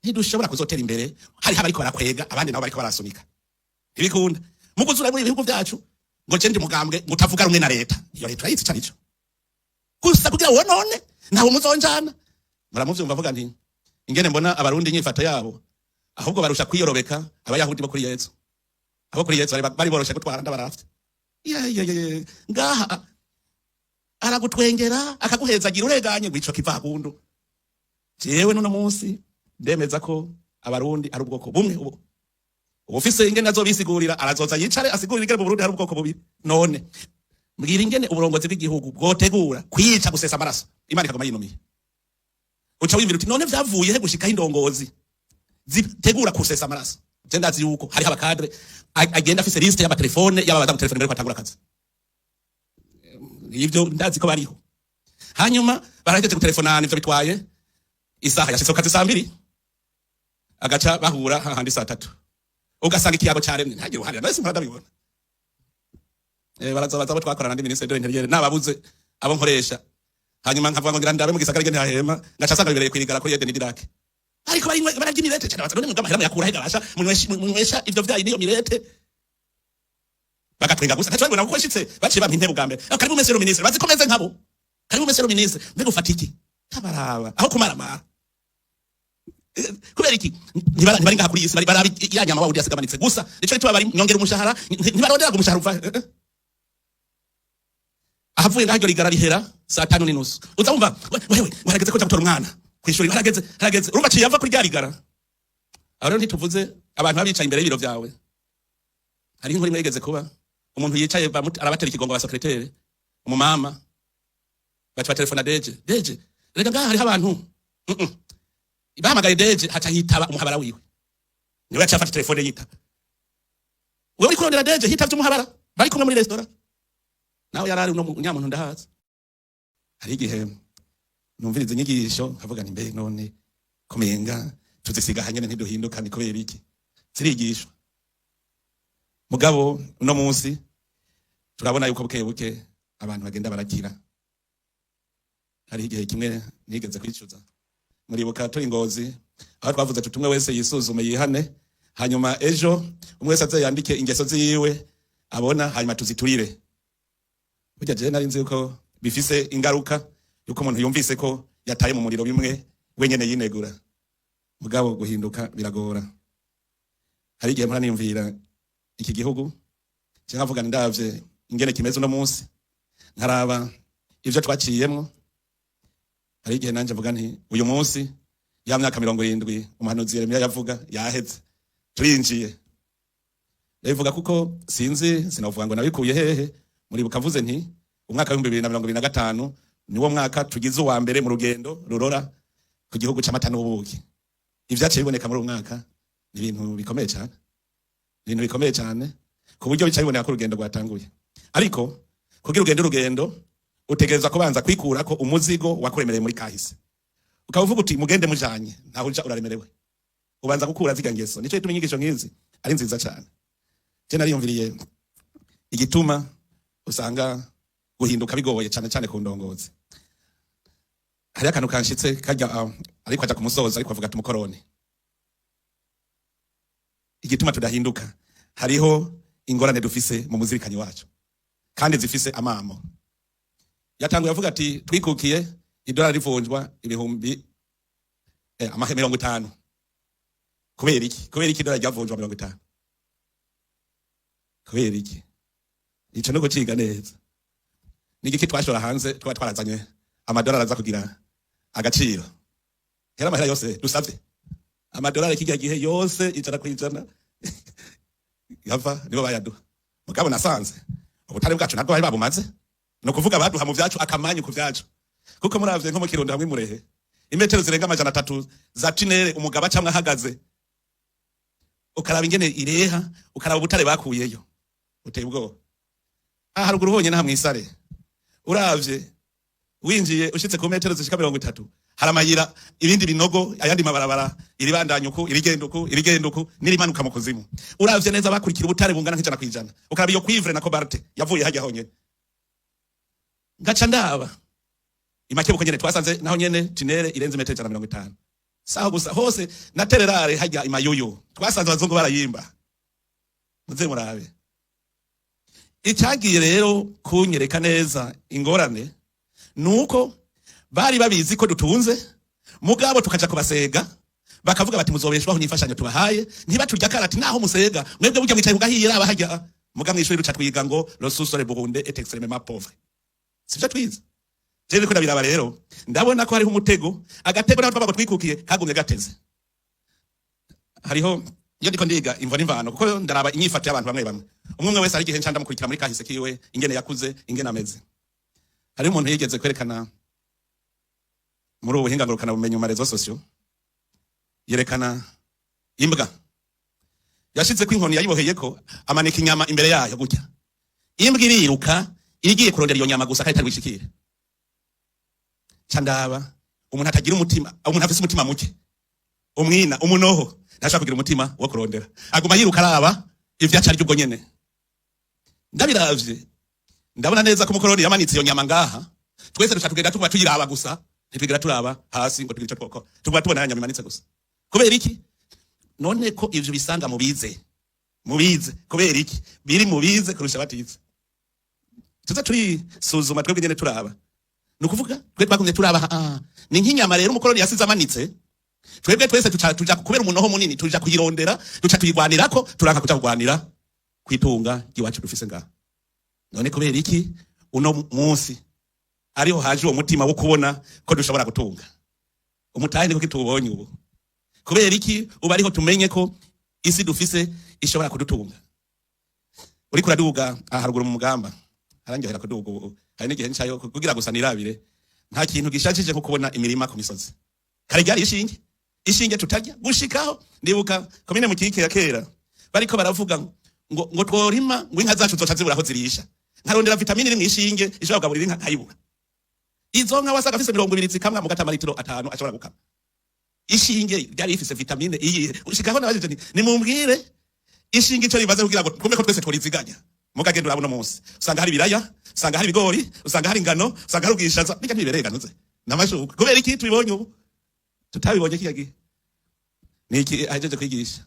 ntidushobora kuzotera imbere hari abariko barakwega abandi nabo bariko barasunika ibikunda muguzura muri ibihugu byacu ngo je ndi mugambwe ngutavuga rumwe na leta iyo leta yitse cyarico gusa kugira wonone naho muzonjana muramuvyumva avuga nti ingene mbona abarundi nyifata yabo ahubwo barusha kwiyorobeka abayahudi bo kuri Yesu abo kuri Yesu bari boroshe gutwara ndabarafite ngaha aragutwengera akaguhezagira ureganye gwico kivagundu jewe nuno munsi ndemeza ko abarundi ari ubwoko bumwe ubu ufise ingene azobisigurira arazoza yicare asigurira ingene mu Burundi hari ubwoko bubiri none mbwira ingene uburongozi bw'igihugu bwotegura kwica gusesa amaraso Imana ikagoma yinumiye uca wimvira uti none vyavuye he gushika indongozi zitegura kusesa amaraso je ndazi yuko hari abakadre agenda afise liste y'amatelefone y'ababaza mu telefone mbere kwatangura akazi ivyo ndazi ko bariho hanyuma barahejeje gutelefona ivyo bitwaye isaha yashitse kazi saa 2 agaca bahura hahandi saa 3 ugasanga ikiyago caremwe ntagiye uharira nase mpara ndabibona barazabaza abo twakorana ndi ministre de l'intérieur nababuze abo nkoresha hanyuma nkavuga ngo ngira ndabe mu gisagara gende hahema ngaca sanga bibereye kwirigara kuri Eden Dirake ariko bari barajya imirete cyane bazana n'umugabo mahera yakura hegarasha munwesha ivyo vyayi niyo mirete bagatwenga gusa ntacyo ngo kweshitse baciye bampa intebe bwambere karibu mesero ministre bazikomeze nkabo karibu mesero ministre mbego fatiki tabaraba aho kumaramara kubera iki ntibari ngaha kuri isi bari yanyama wawundi yasigamanitse gusa nico cyo bari nyongera umushahara ntibarondera umushahara uva ahavuye ngahyo rigara rihera saa 5:30 uzumva wewe warageze ko gutora umwana kwishuri harageze urumva ciye yava kuri ryarigara aho rero ntituvuze abantu babicaye imbere y'ibiro vyawe hari inkuru imwe yigeze kuba umuntu yicaye arabatera ikigongo wa secrétaire umumama baca telefona deje rega ngaha hari abantu bahamagaye deje haca hitaba umuhabara wiwe niwe yaca afata telefone yita wewe uri kurondera deje hitavye umuhabara bari kumwe muri restaurant nawe yarari no nyamuntu ndahaza hari igihe numviriza inyigisho nkavuga nti mbe none kumenga tuzisiga hanyene ntiduhinduka ni kubera iki zirigishwa mugabo uno munsi turabona yuko buke abantu bagenda barakira hari igihe kimwe nigeze kwicuza muribuka turi Ngozi aho twavuze tutumwe wese yisuzume yihane hanyuma ejo umwe wese azayandike ingeso ziwe abona hanyuma tuziturire burya je nari nzi ko bifise ingaruka yuko umuntu yumvise ko yataye mu muriro bimwe wenyene yinegura mugabo guhinduka biragora hari igihe mpora niyumvira iki gihugu cyangwa vuga ndavye ingene kimeze uno munsi nkaraba ivyo twaciyemo hari igihe nanje mvuga nti uyu munsi ya myaka 70 umuhanuzi Yeremiya yavuga yaheze turinjiye ndavuga kuko sinzi sinavuga ngo nabikuye hehe muri bukavuze nti umwaka wa 2025 niwo mwaka tugize uwa mbere mu rugendo rurora ku gihugu cy'amata n'ubuki ivyaciye biboneka muri umwaka ni ibintu bikomeye cyane ku buryo bicaye biboneka ko urugendo rwatanguye ariko kugira urugendo utegereza kubanza kwikura ko umuzigo wakuremereye muri kahise ukavuga uti mugende mujanye ntaho uja uraremerewe ubanza gukura ziga ngeso nico gituma inyigisho nkizi ari nziza cyane je nariyumviriye igituma usanga guhinduka bigoye cyane ku ndongozi hari akantu kanshitse kajya ariko aja kumusoza ariko avuga tumukorone igituma tudahinduka hariho ingorane dufise mu muzirikanyi wacu kandi zifise amamo yatanguye avuga ati twikukiye idolari rivunjwa ibihumbi 50 kubera iki idolari ryavunjwa 50 kubera iki ico no guciga neza nigiki twashora hanze twarazanye amadolari aza kugira agaciro hera mahera yose dusavye amadolari kijya gihe yose icara kwijana yava nibo bayaduha mugabo nasanze ubutare bwacu nabwo bari babumaze no kuvuga baduha mu vyacu akamanyu ku vyacu kuko muravye nko mu Kirundo hamwe murehe imetero zirenga 300 za tinere umugabo acamwe ahagaze ukaraba ingene ireha ukaraba ubutare bakuyeyo uteye ubwoba haruguru honye na mwisare uravye winjiye ushitse ku metero zishika 30 haramayira ibindi binogo ayandi mabarabara iribandanyuko irigenduko nirimanuka mu kuzimu uravye neza bakurikira ubutare bungana nk'ijana kwijana ukaraba iyo cuivre na cobalt yavuye hajya honye ngaca ndaba imakebuko nyene twasanze naho nyene tinere irenze metero 150 saho gusa hose na tererare hajya imayuyu twasanze abazungu barayimba muze murabe. Icyagiye rero kunyereka neza ingorane nuko bari babizi ko dutunze mugabo tukaja kubasega bakavuga bati muzobeshwaho n'imfashanyo tubahaye ntibaturya karati naho musega mwebwe burya mwicaye kugahira abahajya muga mwishuri ruca twiga ngo losusore burunde et extrêmement pauvre. Sivyo twize. Je niko ndabiraba rero ndabona ko hariho umutego agatego naho twabago twikukiye kagumye gateze. Hariho iyo ndiko ndiga imvo n'imvano kuko ndaraba inyifato y'abantu bamwe bamwe. Umwe wese ari gihe ncanda mukurikira muri kahise kiwe ingene yakuze ingene ameze. Hari umuntu yigeze kwerekana muri ubuhinga ngurukana bumenyi mu marezo sociaux yerekana imbwa yashize ko inkoni yayiboheye ko amanika inyama imbere yayo gutya. Imbwa iriruka igiye kurondera iyo nyama gusa kandi tarwishikire. Candaba umuntu atagira umutima, umuntu afise umutima muke. Umwina umunoho ntashaka kugira umutima wo kurondera. Aguma yiruka araba ivyo acari ubwo nyene. Ndabiravye ndabona neza ko umukoroni yamanitse iyo nyama ngaha. Twese dushaka tuba tuyiraba gusa, ntitwigira turaba hasi ngo tugire twoko. Tuba tubona nyama imanitse gusa. Kubera iki? None ko ivyo bisanga mubize. Mubize kubera iki? Biri mubize kurusha batize. Tuza turi suzuma twebwe nyene turaba. Nukuvuga twe twakumye turaba ni nk'inyama rero umukoroni yasize amanitse. Twebwe twese tuja kubera umunoho munini tuja kuyirondera, tuca tuyigwanirako, turanka kuja kugwanira kwitunga giwacu dufise ngaha. None kubera iki uno munsi ariho haje uwo mutima wo kubona ko dushobora gutunga. Umutahe niko kitubonye ubu. Kubera iki uba ariho tumenye ko isi dufise ishobora kudutunga. Uri kuraduga aharuguru mu mugamba. Harangiye kuduga ubu. Hari n'igihe ncayo kugira gusa nirabire. Nta kintu gishajije nko kubona imirima ku misozi. Kare ryari ishinge tutarya gushikaho ndibuka komine mu kike ya kera. Bariko baravuga ngo tworima ngo inka zacu zoca ziburaho zirisha. Nkarondera vitamine iri mu ishinge ishobora kugaburira inka kayibura. Izo nka wasaga afise 20 zikamwa mu gatama litiro 5 ashobora gukama. Ishinge ryari ifise vitamine iyi ushikaho nabaje ni mumbwire ishinge ico ribaze kugira ngo kumbe ko twese tworiziganya. Mugagenda urabona munsi usanga hari biraya, usanga hari bigori, usanga hari ingano, usanga hari ubwishaza bijya ntiberega nuze namashuka kubera iki tubibonye ubu tutabibonye kiyagi niki ajeje kwigisha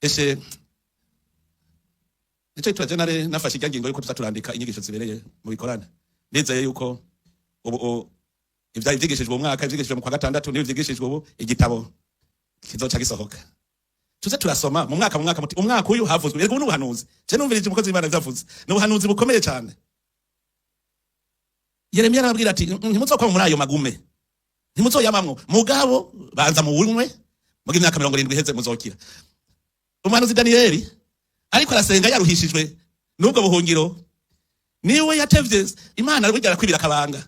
ese nicyo twajenare nafashe ingingo yuko tuzaturandika inyigisho zibereye mu bikorana nizeye yuko ubu ivyayi vyigishijwe mu mwaka vyigishijwe mu kwa gatandatu niyo vyigishijwe ubu igitabo kizoca gisohoka tuze turasoma mu mwaka muti umwaka uyu havuzwe yego n'ubuhanuzi je numvirije umukozi w'Imana vyavuze n'ubuhanuzi bukomeye cyane. Yeremiya arababwira ati ntimuzokwa muri ayo magume ntimuzoyamamwo mugabo banza mu wunwe mugi imyaka 70 iheze muzokira. Umuhanuzi Danieli ariko arasenga yaruhishijwe nubwo buhungiro niwe yatevye Imana arabigara kwibira kabanga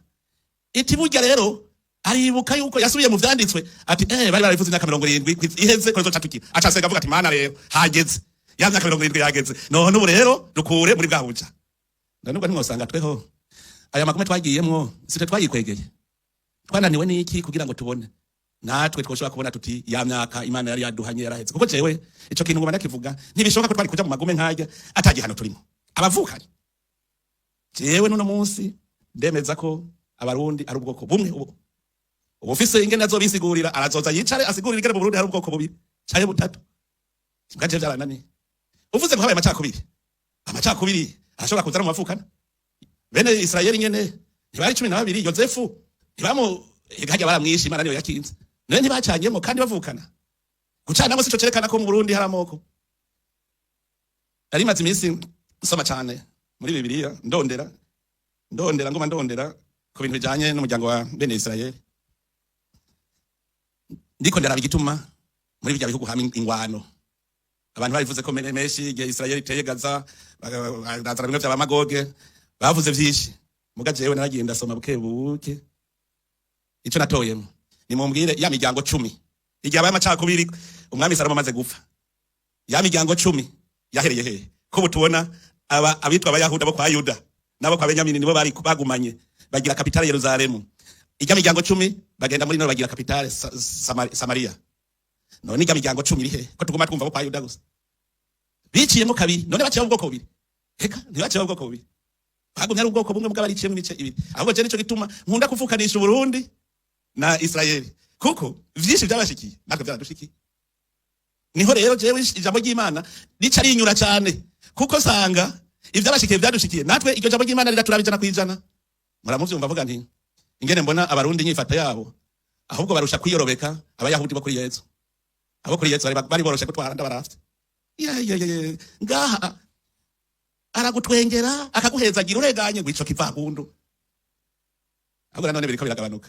iti burya rero aribuka yuko yasubiye mu vyanditswe ati bari barabivuze imyaka 70 iheze ko zoca tuki acasenga avuga ati Mana rero hageze ya myaka 70 yageze none ubu rero dukure muri bwahuja. Ndanubwo nimwosanga tweho aya magume twagiyemwo site twayikwegeye twananiwe niki kugira ngo tubone natwe twoshobora kubona tuti ya myaka Imana yari yaduhanye yaraheze kuko jewe ico kintu ngoma ndakivuga ntibishoboka ko twari kuja mu magume nkajya atagiye hano turimo abavukanye. Jewe nuno munsi ndemeza ko abarundi ari ubwoko bumwe ubu ufise ingene azobisigurira arazoza yicare asigurira ingene mu Burundi hari ubwoko bubiri caye butatu ngaje vyaranani uvuze ko habaye amacakubiri ashobora kuzana mu mavukana bene Israeli nyene ntibari 12 Yozefu ntibamu hajya baramwisha Imana niyo yakinze none ntibacanyemo kandi bavukana gucana ngo sico cerekana ko mu Burundi hari amoko. Ari maze iminsi usoma cyane muri Bibiliya ndondera ku bintu bijanye n'umuryango wa bene Israeli ndiko ndaraba igituma muri bijya bihugu hamwe ingwano abantu babivuze ko meshi igihe Israeli iteye Gaza bazara bimwe by'abamagoge bavuze vyinshi muga jewe naragiye ndasoma bukebuke ico natoyemo nimumbwire ya miryango 10 igihe abaye amacakubiri umwami Salomo amaze gupfa ya miryango 10 yahereye hehe ko butubona abitwa abayahudi bo kwa Yuda nabo kwa Benyamini nibo bari bagumanye bagira kapitale Yerusalemu. Ijya miryango 10 bagenda muri no bagira kapitale Samaria. None ijya miryango 10 iri he ko tuguma twumva ko kwa Yuda gusa biciyemo kabiri none baciye ubwoko bubiri heka ntibaciye ubwoko bubiri bagumye ari ubwoko bumwe bw'abariciye mu bice ibiri ahubwo je nico gituma nkunda kuvukanisha Burundi na Israeli kuko vyinshi byabashikiye natwe byaradushikiye. Niho rero jewe ijambo ry'Imana rica rinyura cyane, kuko sanga ivyabashikiye byadushikiye natwe iryo jambo ry'Imana riraturabijana kwijana. Muramuvyumva avuga nti ingene mbona abarundi nyifata yabo ahubwo barusha kwiyorobeka abayahudi bo kuri Yesu. Abo kuri Yesu bari boroshe gutwara ndabarafite. Ngaha aragutwengera akaguhezagira ureganye gwico kivagundu. Ahubwo none biriko biragabanuka.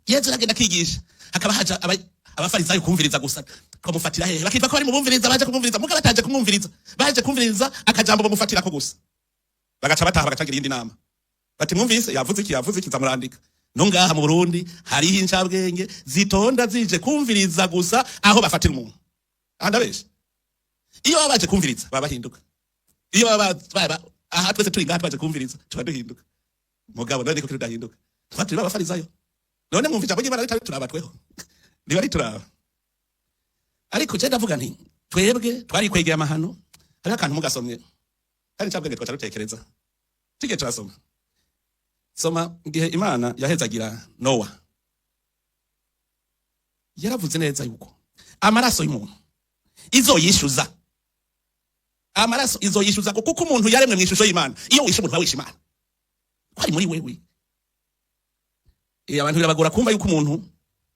Yesu aragenda kigisha hakaba haja abafarisayo kumviriza gusa kumufatira hehe bakitwa ko bari mu bumviriza baje kumviriza muga bataje kumviriza baje kumviriza akajambo bamufatira ko gusa bagaca bataha bagacagira indi nama bati mwumvise yavuze iki zamurandika. No ngaha mu Burundi hariho incabwenge zitonda zije kumviriza gusa aho bafatira umuntu andabesha. Iyo baje kumviriza babahinduka, iyo baba aha twese turi ngaha twaje kumviriza tubaduhinduka. Mugabo none ko tudahinduka twatura abafarisayo none mwumva ijambo ry'Imana ritari turabatweho niba rituraba. Ariko je ndavuga nti twebwe twari kwegera amahano hari akantu mugasomye kandi cyabwenge twaca rutekereza tige turasoma soma igihe Imana yahezagira Nowa yaravuze neza yuko amaraso y'umuntu izoyishuza, amaraso izoyishuza kuko umuntu yaremwe mu ishusho y'Imana. Iyo wishe umuntu wawishe Imana ko ari muri wewe. Abantu birabagora kumva yuko umuntu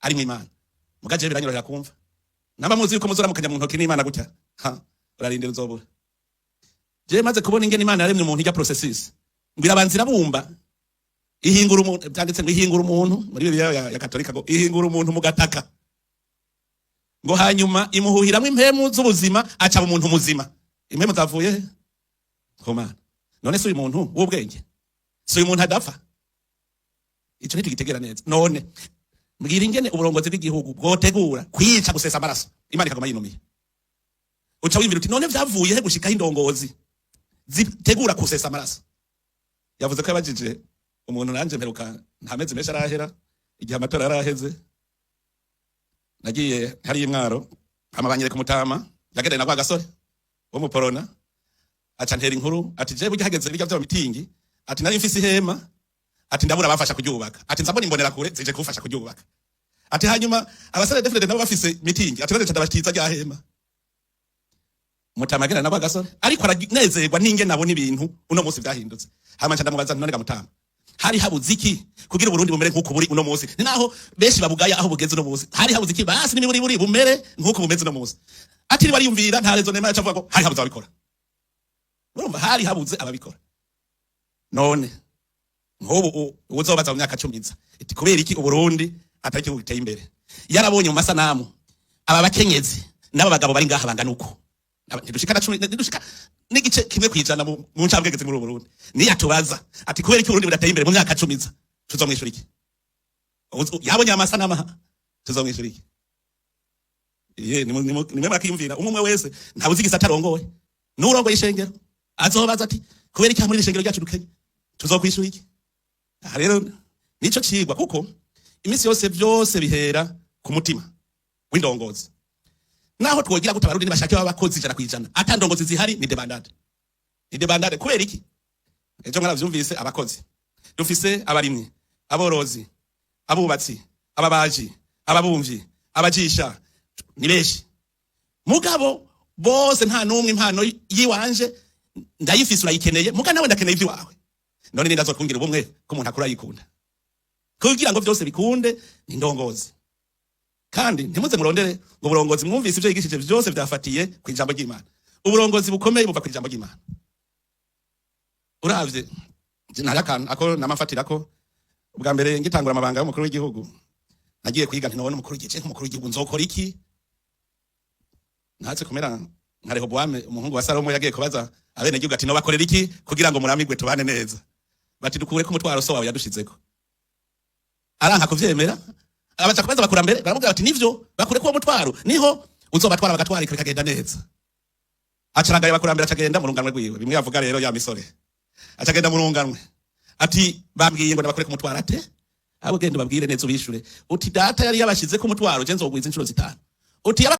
ari mu Imana mugaje biranyorohera kumva. Namba muzi yuko muzora mukanya mu ntoki n'Imana gutya urarindira uzobura. Je maze kubona ingene Imana yaremye umuntu ijya processes ngira banzira bumba ihingura umuntu byanditse ngo ihingura umuntu muri Bibiliya ya Katolika ngo ihingura umuntu mu gataka ngo hanyuma imuhuhiramwe impemu z'ubuzima aca mu muntu muzima. Impemu zavuye ku Mana. None se uyu muntu w'ubwenge se uyu muntu adapfa? Ico ntigitegera neza. None mbwira ingene uburongozi bw'igihugu bwotegura kwica gusesa amaraso Imana ikagoma yinumiye. Uca wimvira uti none vyavuye he gushika indongozi zitegura kusesa amaraso? Yavuze ko yabajije umuntu nanje mperuka ntameze mesha arahera igihe amatora yaraheze nagiye hari imwaro amabanyere ku Mutama yagende na kwa gasore wo mu Porona aca ntera inkuru ati je burya hageze bijya bya mitingi ati nari mfise ihema ati ndabura bafasha kuryubaka ati nzabona imbonera kure zije kufasha kuryubaka ati hanyuma abasore defrede nabo bafise mitingi ati none ndabashitiza rya hema. Mutama agenda na kwa gasore ariko aranezerwa ninge nabona ibintu uno munsi byahindutse. Hama ndamubaza none ga Mutama hari habuze iki kugira Burundi bumere nkuko buri uno munsi? Ni naho beshi babugaya aho bugeze uno munsi. Hari habuze iki basi ni buri bumere nkuko bumeze uno munsi? Ati bari yumvira nta rezo nema yacavuga ko hari habuze ababikora. Urumva hari habuze ababikora. None nkubu uzobaza mu myaka 10 iti kubera iki Burundi atari cyo giteye imbere? Yarabonye mu masanamu aba bakenyezi nabo bagabo bari ngaha bangana uko ntidushika n'igice kimwe kwijana mu ncambwegeze muri Burundi. Ni yatubaza ati kubera iki Burundi budateye imbere mu myaka 10 tuzomwishura iki? Yabonye amasanamu tuzomwishura iki? Nimwe makiyumvira umwe wese ntabuzi gisatarongowe n'urongo y'ishengero azobaza ati kubera iki muri ishengero ryacu dukenye tuzokwishura iki? Rero nico cigwa kuko imisi yose byose bihera ku mutima w'indongozi. Naho twogira guta Abarundi bashake babakozi ijana kwijana atandongozi zihari ni debandade kubera iki? Ejo mwaravyumvise abakozi dufise abarimwe aborozi abubatsi ababaji ababumvyi abajisha ni beshi mugabo bose nta numwe impano yiwanje ndayifise urayikeneye muga nawe ndakeneye ivyi wawe. None ni ndazokungira ubumwe ko umuntu akura yikunda kugira ngo byose bikunde ni ndongozi. Kandi ntimuze murondere ngo burongozi mwumvise ivyo yigishije byose byafatiye ku ijambo ry'Imana. Uburongozi bukomeye buva ku ijambo ry'Imana. Uravye narakan ako namafatira ko ubwa mbere ngitangura amabanga y'umukuru w'igihugu nagiye kwiga nti none umukuru w'igihugu nk'umukuru w'igihugu nzokora iki? Natse kumera nka Rehobowamu umuhungu wa Salomo yagiye kubaza abene gihugu ati no bakorera iki kugira ngo muramigwe tubane neza? Bati dukure ko umutwaro so wawe yadushizeko. Aranka kuvyemera abacha kubaza bakurambere baravuga bati nivyo bakure ko umutwaro niho uzobatwara bagatwara ikagenda neza. Acaragaye bakurambere acagenda mu runganwe rwiwe bimwe yavuga rero ya misore acagenda mu runganwe ati bambwiye ngo nabakure ko umutwaro ate abo gende babwire neza ubishure uti data yari yabashize ko umutwaro je nzogwiza inshuro 5 uti